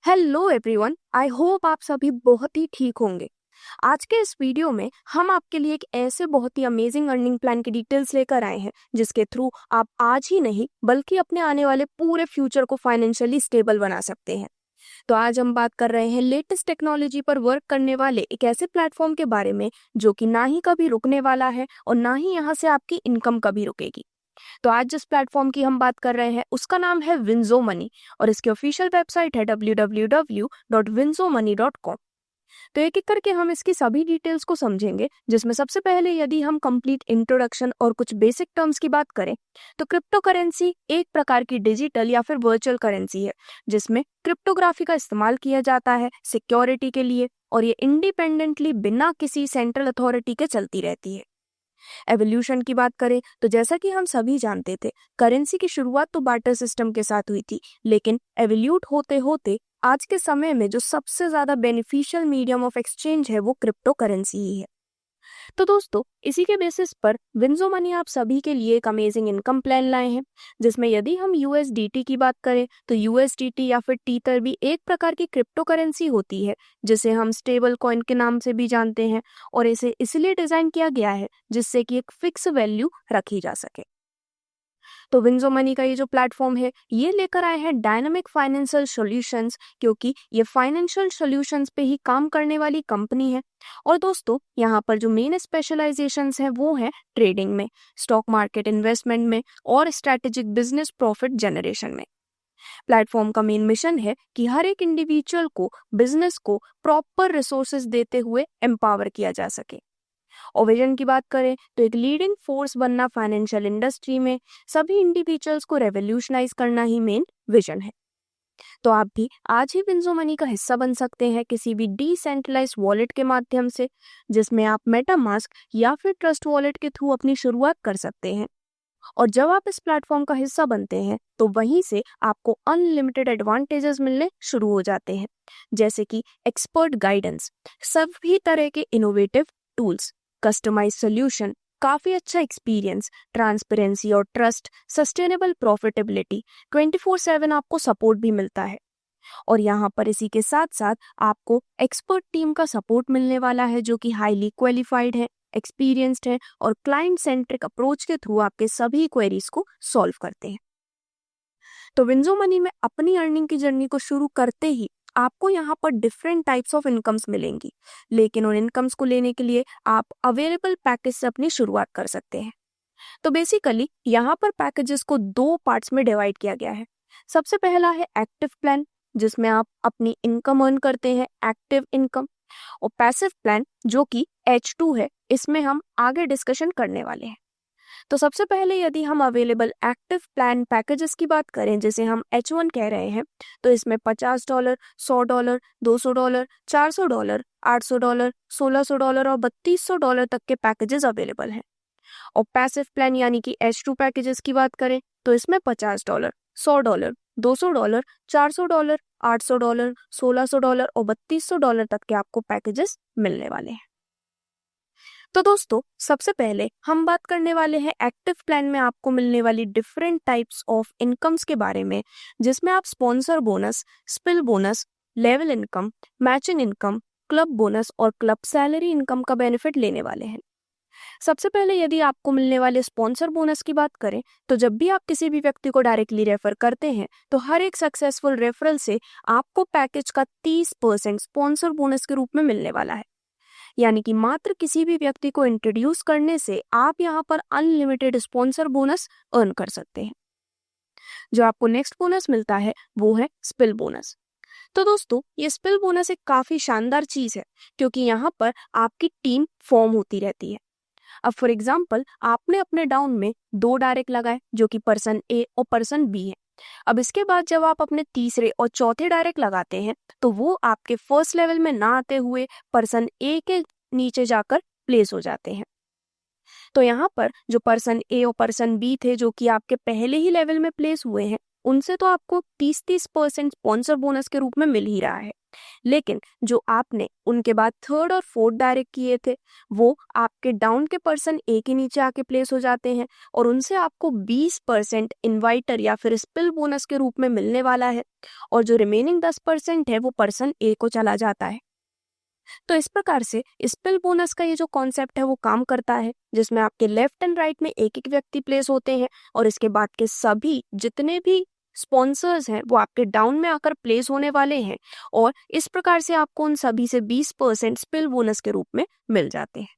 Hello everyone, I hope आप सभी बहुत ही ठीक होंगे। आज के इस वीडियो में हम आपके लिए एक ऐसे बहुत ही अमेजिंग अर्निंग प्लान की डिटेल्स लेकर आए हैं जिसके थ्रू आप आज ही नहीं बल्कि अपने आने वाले पूरे फ्यूचर को फाइनेंशियली स्टेबल बना सकते हैं। तो आज हम बात कर रहे हैं लेटेस्ट टेक्नोलॉजी पर वर्क करने वाले एक ऐसे प्लेटफॉर्म के बारे में जो कि ना ही कभी रुकने वाला है और ना ही यहाँ से आपकी इनकम कभी रुकेगी। तो आज जिस प्लेटफॉर्म की हम बात कर रहे हैं उसका नाम है विंजो मनी और इसकी ऑफिशियल वेबसाइट है www.winzomoney.com। तो एक एक करके हम इसकी सभी डिटेल्स को समझेंगे, जिसमें सबसे पहले यदि हम कंप्लीट इंट्रोडक्शन और कुछ बेसिक टर्म्स की बात करें तो क्रिप्टो करेंसी एक प्रकार की डिजिटल या फिर वर्चुअल करेंसी है जिसमें क्रिप्टोग्राफी का इस्तेमाल किया जाता है सिक्योरिटी के लिए, और ये इंडिपेंडेंटली बिना किसी सेंट्रल अथॉरिटी के चलती रहती है। एवोल्यूशन की बात करें तो जैसा कि हम सभी जानते थे, करेंसी की शुरुआत तो बार्टर सिस्टम के साथ हुई थी, लेकिन एवोल्यूट होते होते आज के समय में जो सबसे ज्यादा बेनिफिशियल मीडियम ऑफ एक्सचेंज है वो क्रिप्टो करेंसी ही है। तो दोस्तों, इसी के बेसिस पर विंजो मनी आप सभी के लिए एक अमेजिंग इनकम प्लान लाए हैं, जिसमें यदि हम यूएसडीटी की बात करें तो यूएसडीटी या फिर टीथर भी एक प्रकार की क्रिप्टो करेंसी होती है जिसे हम स्टेबल कॉइन के नाम से भी जानते हैं, और इसे इसलिए डिजाइन किया गया है जिससे कि एक फिक्स वैल्यू रखी जा सके। तो विंजो मनी का ये जो प्लेटफॉर्म है ये लेकर आए हैं डायनामिक फाइनेंशियल सॉल्यूशंस, क्योंकि ये फाइनेंशियल सॉल्यूशंस पे ही काम करने वाली कंपनी है। और दोस्तों, यहाँ पर जो मेन स्पेशलाइजेशंस हैं वो है ट्रेडिंग में, स्टॉक मार्केट इन्वेस्टमेंट में और स्ट्रैटेजिक बिजनेस प्रॉफिट जनरेशन में। प्लेटफॉर्म का मेन मिशन है कि हर एक इंडिविजुअल को बिजनेस को प्रॉपर रिसोर्सेज देते हुए एम्पावर किया जा सके। और विजन की बात करें तो एक लीडिंग फोर्स बनना फाइनेंशियल इंडस्ट्री में, सभी इंडिविजुअल्स को रेवोल्यूशनाइज करना ही मेन विजन है। तो आप भी आज ही विंजो मनी का हिस्सा बन सकते हैं किसी भी डिसेंट्रलाइज्ड वॉलेट के माध्यम से, जिसमें आप मेटामास्क या फिर ट्रस्ट वॉलेट के थ्रू अपनी शुरुआत कर सकते हैं। और जब आप इस प्लेटफॉर्म का हिस्सा बनते हैं तो वहीं से आपको अनलिमिटेड एडवांटेजेस मिलने शुरू हो जाते हैं, जैसे कि एक्सपर्ट गाइडेंस, सभी तरह के इनोवेटिव टूल्स, कस्टमाइज सोल्यूशन, काफी अच्छा एक्सपीरियंस, ट्रांसपेरेंसी और ट्रस्ट, सस्टेनेबल प्रॉफिटेबिलिटी, 24/7 आपको सपोर्ट भी मिलता है। और यहाँ पर इसी के साथ साथ आपको एक्सपर्ट टीम का सपोर्ट मिलने वाला है जो कि हाईली क्वालिफाइड है, एक्सपीरियंस्ड है और क्लाइंट सेंट्रिक अप्रोच के थ्रू आपके सभी क्वेरीज को सॉल्व करते हैं। तो विंजो मनी में अपनी अर्निंग की जर्नी को शुरू करते ही आपको यहाँ पर डिफरेंट टाइप्स ऑफ इनकम्स मिलेंगी, लेकिन उन इनकम्स को लेने के लिए आप अवेलेबल पैकेज से अपनी शुरुआत कर सकते हैं। तो बेसिकली यहाँ पर पैकेजेस को दो पार्ट्स में डिवाइड किया गया है। सबसे पहला है एक्टिव प्लान, जिसमें आप अपनी इनकम अर्न करते हैं, एक्टिव इनकम। और पैसिव प्लान जो कि H2 है, इसमें हम आगे डिस्कशन करने वाले हैं। तो सबसे पहले यदि हम अवेलेबल एक्टिव प्लान पैकेजेस की बात करें, जिसे हम H1 कह रहे हैं, तो इसमें $50, $100, $200, $400, $800, $1600 और $3200 तक के पैकेजेस अवेलेबल हैं। और पैसिव प्लान यानी कि H2 पैकेजेस की बात करें तो इसमें $50, $100, $200, $400, $800, $1600 और $3200 तक के आपको पैकेजेस मिलने वाले हैं। तो दोस्तों, सबसे पहले हम बात करने वाले हैं एक्टिव प्लान में आपको मिलने वाली डिफरेंट टाइप्स ऑफ इनकम्स के बारे में, जिसमें आप sponsor bonus, spill bonus, level income, matching income, club bonus और क्लब सैलरी इनकम का बेनिफिट लेने वाले हैं। सबसे पहले यदि आपको मिलने वाले स्पॉन्सर बोनस की बात करें तो जब भी आप किसी भी व्यक्ति को डायरेक्टली रेफर करते हैं तो हर एक सक्सेसफुल रेफरल से आपको पैकेज का 30% स्पॉन्सर बोनस के रूप में मिलने वाला है। यानी कि मात्र किसी भी व्यक्ति को इंट्रोड्यूस करने से आप यहाँ पर अनलिमिटेड स्पॉन्सर बोनस अर्न कर सकते हैं। जो आपको नेक्स्ट बोनस मिलता है वो है स्पिल बोनस। तो दोस्तों, ये स्पिल बोनस एक काफी शानदार चीज है, क्योंकि यहाँ पर आपकी टीम फॉर्म होती रहती है। अब फॉर एग्जाम्पल, आपने अपने डाउन में 2 डायरेक्ट लगाए जो कि पर्सन ए और पर्सन बी है। अब इसके बाद जब आप अपने तीसरे और चौथे डायरेक्ट लगाते हैं तो वो आपके फर्स्ट लेवल में ना आते हुए पर्सन ए के नीचे जाकर प्लेस हो जाते हैं। तो यहाँ पर जो पर्सन ए और पर्सन बी थे जो कि आपके पहले ही लेवल में प्लेस हुए हैं, उनसे तो आपको 30% स्पॉन्सर बोनस के रूप में मिल ही रहा है, लेकिन जो आपने उनके बाद थर्ड और फोर्थ डायरेक्ट किए थे वो आपके डाउन के पर्सन ए के नीचे आके प्लेस हो जाते हैं और उनसे आपको 20% इन्वाइटर या फिर स्पिल बोनस के रूप में मिलने वाला है और जो रिमेनिंग 10% है वो पर्सन ए को चला जाता है। तो इस प्रकार से स्पिल बोनस का ये जो कॉन्सेप्ट है वो काम करता है, जिसमें आपके लेफ्ट एंड राइट में एक एक व्यक्ति प्लेस होते हैं और इसके बाद के सभी जितने भी स्पॉन्सर्स हैं वो आपके डाउन में आकर प्लेस होने वाले हैं और इस प्रकार से आपको उन सभी से 20% स्पिल बोनस के रूप में मिल जाते हैं।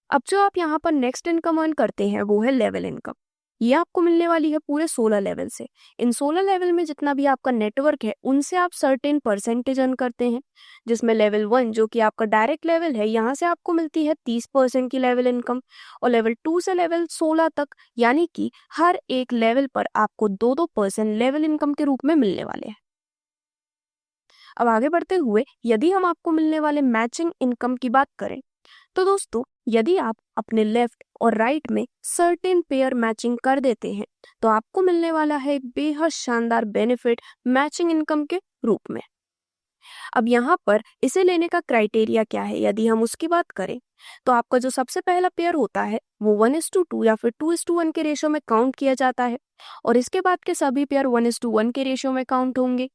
अब जो आप यहाँ पर नेक्स्ट इनकम अर्न करते हैं वो है लेवल इनकम। ये आपको मिलने वाली है पूरे 16 लेवल से। इन 16 लेवल में जितना भी आपका नेटवर्क है उनसे आप सर्टेन परसेंटेज अर्न करते हैं, जिसमें लेवल 1 जो कि आपका डायरेक्ट लेवल है यहाँ से आपको मिलती है 30% की लेवल इनकम और लेवल 2 से लेवल 16 तक यानी कि हर एक लेवल पर आपको 2% लेवल इनकम के रूप में मिलने वाले हैं। अब आगे बढ़ते हुए यदि हम आपको मिलने वाले मैचिंग इनकम की बात करें तो दोस्तों यदि आप अपने लेफ्ट और राइट में सर्टेन पेयर मैचिंग कर देते हैं तो आपको मिलने वाला है एक बेहद शानदार बेनिफिट मैचिंग इनकम के रूप में। अब यहाँ पर इसे लेने का क्राइटेरिया क्या है, यदि हम उसकी बात करें तो आपका जो सबसे पहला पेयर होता है वो 1:2 या फिर 2:1 के रेशियो में काउंट किया जाता है और इसके बाद के सभी पेयर 1:1 के रेशियो में काउंट होंगे,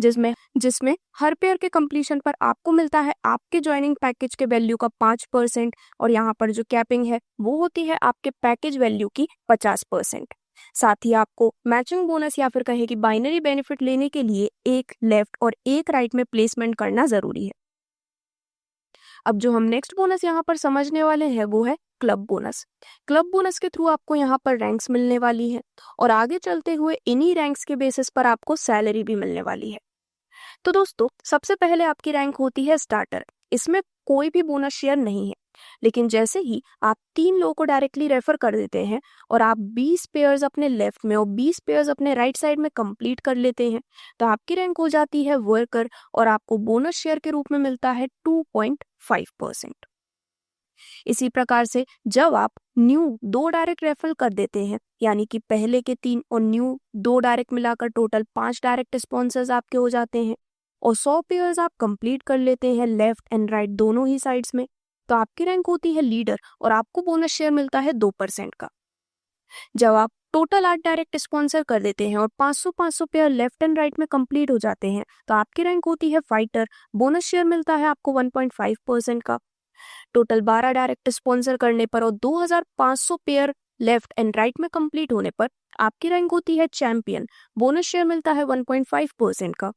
जिसमें जिसमें हर पेयर के कंप्लीशन पर आपको मिलता है आपके ज्वाइनिंग पैकेज के वैल्यू का 5% और यहाँ पर जो कैपिंग है वो होती है आपके पैकेज वैल्यू की 50%। साथ ही आपको मैचिंग बोनस या फिर कहे कि बाइनरी बेनिफिट लेने के लिए एक लेफ्ट और एक राइट में प्लेसमेंट करना जरूरी है। अब जो हम नेक्स्ट बोनस यहाँ पर समझने वाले हैं वो है क्लब बोनस। क्लब बोनस के थ्रू आपको यहाँ पर रैंक्स मिलने वाली है और आगे चलते हुए इन्हीं रैंक्स के बेसिस पर आपको सैलरी भी मिलने वाली है। तो दोस्तों सबसे पहले आपकी रैंक होती है स्टार्टर। इसमें कोई भी बोनस शेयर नहीं है, लेकिन जैसे ही आप 3 लोगों को डायरेक्टली रेफर कर देते हैं और आप 20 पेयर्स अपने लेफ्ट में और 20 पेयर्स अपने राइट साइड में कंप्लीट कर लेते हैं तो आपकी रैंक हो जाती है वर्कर और आपको बोनस शेयर के रूप में मिलता है 2.5%। इसी प्रकार से जब आप न्यू 2 डायरेक्ट रेफर कर देते हैं यानी कि पहले के 3 और न्यू 2 डायरेक्ट मिलाकर टोटल 5 डायरेक्ट स्पॉन्सर्स आपके हो जाते हैं और 100 पेयर्स आप कंप्लीट कर लेते हैं लेफ्ट एंड राइट दोनों ही साइड्स में, तो आपकी रैंक होती है लीडर और आपको बोनस शेयर मिलता है 2% का। जब आप टोटल 8 डायरेक्ट स्पॉन्सर कर देते हैं और 500 पेयर लेफ्ट एंड राइट में कंप्लीट हो जाते हैं तो आपकी रैंक होती है फाइटर। बोनस शेयर मिलता है आपको 1.5% का। टोटल 12 डायरेक्ट स्पॉन्सर करने पर और 2500 पेयर लेफ्ट एंड राइट में कंप्लीट होने पर आपकी रैंक होती है चैंपियन। बोनस शेयर मिलता है 1.5% का।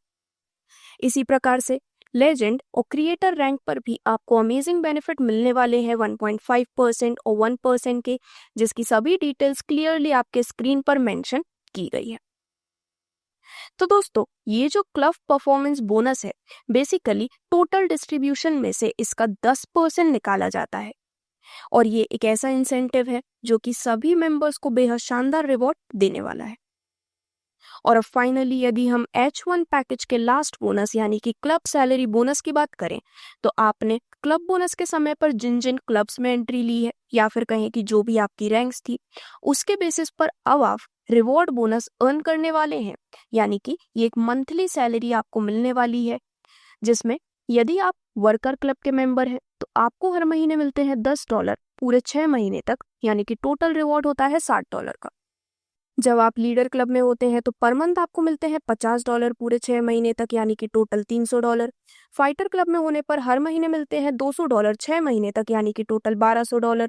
इसी प्रकार से लेजेंड और क्रिएटर रैंक पर भी आपको अमेजिंग बेनिफिट मिलने वाले हैं 1.5% और 1% के, जिसकी सभी डिटेल्स क्लियरली आपके स्क्रीन पर मेंशन की गई है। तो दोस्तों ये जो क्लब परफॉर्मेंस बोनस है बेसिकली टोटल डिस्ट्रीब्यूशन में से इसका 10% निकाला जाता है और ये एक ऐसा इंसेंटिव है जो कि सभी मेंबर्स को बेहद शानदार रिवॉर्ड देने वाला है। और अब फाइनली यदि हम H1 पैकेज के लास्ट बोनस यानी कि क्लब सैलरी बोनस की बात करें तो आपने क्लब बोनस के समय पर जिन जिन क्लब्स में एंट्री ली है या फिर कहें कि जो भी आपकी रैंक्स थी उसके बेसिस पर अब आप रिवॉर्ड बोनस अर्न करने वाले हैं, यानी कि ये एक मंथली सैलरी आपको मिलने वाली है, जिसमें यदि आप वर्कर क्लब के मेंबर हैं तो आपको हर महीने मिलते हैं $10 पूरे 6 महीने तक, यानी कि टोटल रिवॉर्ड होता है $60 का। जब आप लीडर क्लब में होते हैं तो पर मंथ आपको मिलते हैं $50 पूरे 6 महीने तक, यानी कि टोटल $300। फाइटर क्लब में होने पर हर महीने मिलते हैं $200 6 महीने तक, यानी कि टोटल $1200।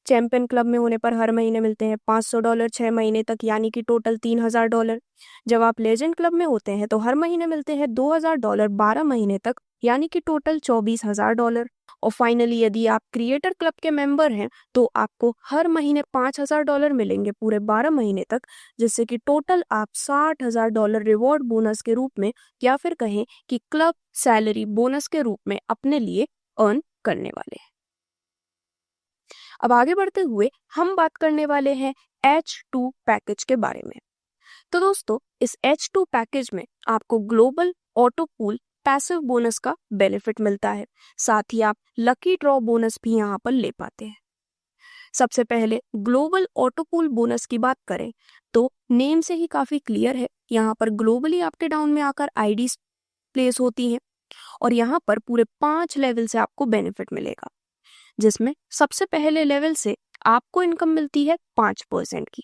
चैंपियन क्लब में होने पर हर महीने मिलते हैं $500 6 महीने तक, यानी कि टोटल $3000। जब आप लेजेंड क्लब में होते हैं तो हर महीने मिलते हैं $2000 12 महीने तक, यानी कि टोटल $24000। और फाइनली यदि आप क्रिएटर क्लब के मेंबर हैं तो आपको हर महीने $5000 मिलेंगे पूरे 12 महीने तक, जिससे कि टोटल आप $60000 रिवॉर्ड बोनस के रूप में या फिर कहें कि क्लब सैलरी बोनस के रूप में अपने लिए अर्न करने वाले हैं। अब आगे बढ़ते हुए हम बात करने वाले हैं H2 पैकेज के बारे में। तो दोस्तों इस H2 पैकेज में आपको global auto pool passive bonus का बेनिफिट मिलता है, साथ ही आप लकी ड्रॉ बोनस भी यहाँ पर ले पाते हैं। सबसे पहले ग्लोबल ऑटो पूल बोनस की बात करें तो नेम से ही काफी क्लियर है, यहाँ पर ग्लोबली आपके डाउन में आकर आईडीज प्लेस होती हैं और यहाँ पर पूरे 5 लेवल से आपको बेनिफिट मिलेगा, जिसमें सबसे पहले लेवल से आपको इनकम मिलती है 5% की,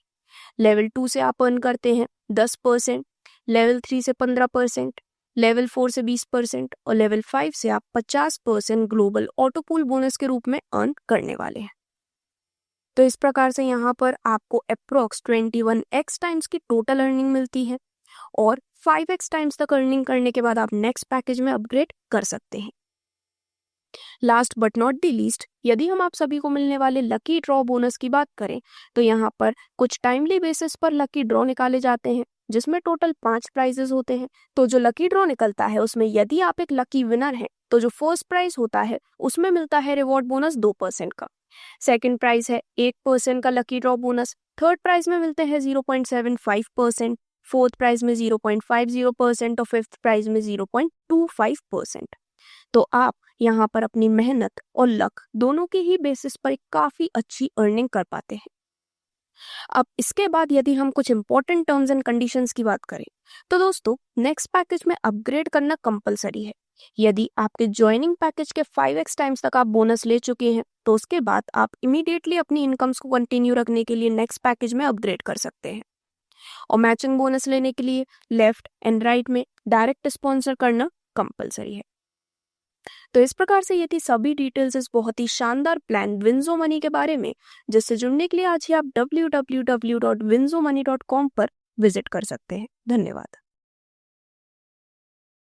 लेवल 2 से आप अर्न करते हैं 10%, लेवल 3 से 15%, लेवल 4 से 20% और लेवल 5 से आप 50% ग्लोबल ऑटो पूल बोनस के रूप में अर्न करने वाले हैं। तो इस प्रकार से यहाँ पर आपको अप्रोक्स 21x टाइम्स की टोटल अर्निंग मिलती है और 5x टाइम्स तक अर्निंग करने के बाद आप नेक्स्ट पैकेज में अपग्रेड कर सकते हैं। Last but not the least, यदि हम आप सभी को मिलने वाले लकी ड्रॉ बोनस की बात करें तो यहाँ पर कुछ टाइमली बेसिस पर लकी ड्रॉ निकाले जाते हैं, जिसमें टोटल 5 प्राइजेस होते हैं। तो जो लकी ड्रॉ निकलता है उसमें यदि आप एक लकी विनर हैं तो जो फर्स्ट प्राइज होता है उसमें मिलता है रिवॉर्ड बोनस 2% का, सेकंड प्राइज है 1% का lucky draw bonus, third prize में मिलते हैं 0.75%, फोर्थ प्राइज में 0.50% और फिफ्थ प्राइज में 0.25%। तो आप यहाँ पर अपनी मेहनत और लक दोनों के ही बेसिस पर एक काफी अच्छी अर्निंग कर पाते हैं। अब इसके बाद यदि हम कुछ इंपॉर्टेंट टर्म्स एंड कंडीशंस की बात करें तो दोस्तों नेक्स्ट पैकेज में अपग्रेड करना कंपलसरी है। यदि आपके ज्वाइनिंग पैकेज के 5x टाइम्स तक आप बोनस ले चुके हैं तो उसके बाद आप इमीडिएटली अपनी इनकम्स को कंटिन्यू रखने के लिए नेक्स्ट पैकेज में अपग्रेड कर सकते हैं और मैचिंग बोनस लेने के लिए लेफ्ट एंड राइट में डायरेक्ट स्पॉन्सर करना कंपलसरी है। तो इस प्रकार से ये थी सभी डिटेल्स इस बहुत ही शानदार प्लान विंजो मनी के बारे में, जिससे जुड़ने के लिए आज ही आप www.winzomoney.com पर विजिट कर सकते हैं। धन्यवाद।